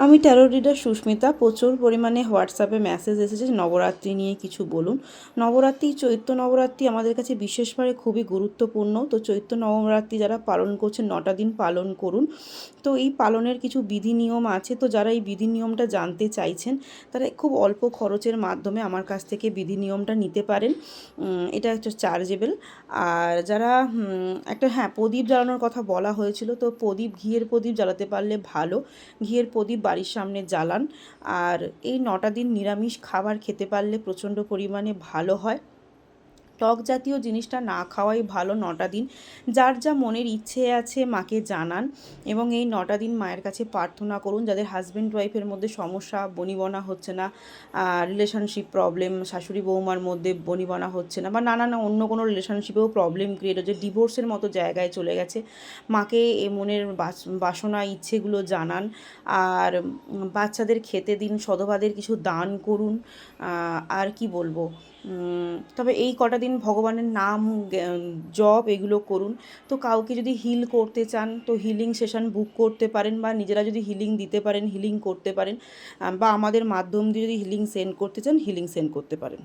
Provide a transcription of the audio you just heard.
আমি taro reader Susmita. প্রচুর পরিমাণে হোয়াটসঅ্যাপে মেসেজ এসেছে নবরাত্রি নিয়ে কিছু বলুন। নবরাত্রি, চৈত্র নবরাত্রি আমাদের কাছে বিশেষভাবে খুবই গুরুত্বপূর্ণ। তো চৈত্র নবরাত্রি যারা পালন করছেন 9টা দিন পালন করুন। তো এই পালনের কিছু বিধি নিয়ম আছে। তো যারা এই বিধি নিয়মটা জানতে চাইছেন তারা খুব অল্প খরচের মাধ্যমে আমার কাছ থেকে বিধি নিয়মটা নিতে পারেন। এটা একটা চার্জেবল। আর যারা একটা, হ্যাঁ, প্রদীপ জ্বালানোর কথা বলা হয়েছিল। তো প্রদীপ, ঘিয়ের প্রদীপ জ্বালাতে পারলে ভালো। ঘিয়ের প্রদীপ বাড়ির সামনে জ্বালান। আর এই 9টা দিন নিরামিষ খাবার খেতে পারলে প্রচণ্ড পরিমাণে ভালো হয়। টক জাতীয় জিনিসটা না খাওয়াই ভালো 9টা দিন। যার যা মনের ইচ্ছে আছে মাকে জানান এবং এই 9টা দিন মায়ের কাছে প্রার্থনা করুন। যাদের হাজব্যান্ড ওয়াইফের মধ্যে সমস্যা, বনিবনা হচ্ছে না, রিলেশনশিপ প্রবলেম, শাশুড়ি বৌমার মধ্যে বনিবনা হচ্ছে না, বা নানান অন্য কোনো রিলেশনশিপেও প্রবলেম ক্রিয়েট হচ্ছে, ডিভোর্সের মতো জায়গায় চলে গেছে, মাকে এ মনের বাসনা ইচ্ছেগুলো জানান। আর বাচ্চাদের খেতে দিন, সধবাদের কিছু দান করুন। আর কি বলবো, তবে এই কটা দিন ভগবানের নাম জপ এগুলো করুন। তো কাউকে যদি হিল করতে চান তো হিলিং সেশন বুক করতে পারেন, বা নিজেরা যদি হিলিং দিতে পারেন হিলিং করতে পারেন, বা আমাদের মাধ্যম দিয়ে যদি হিলিং সেন্ড করতে চান হিলিং সেন্ড করতে পারেন।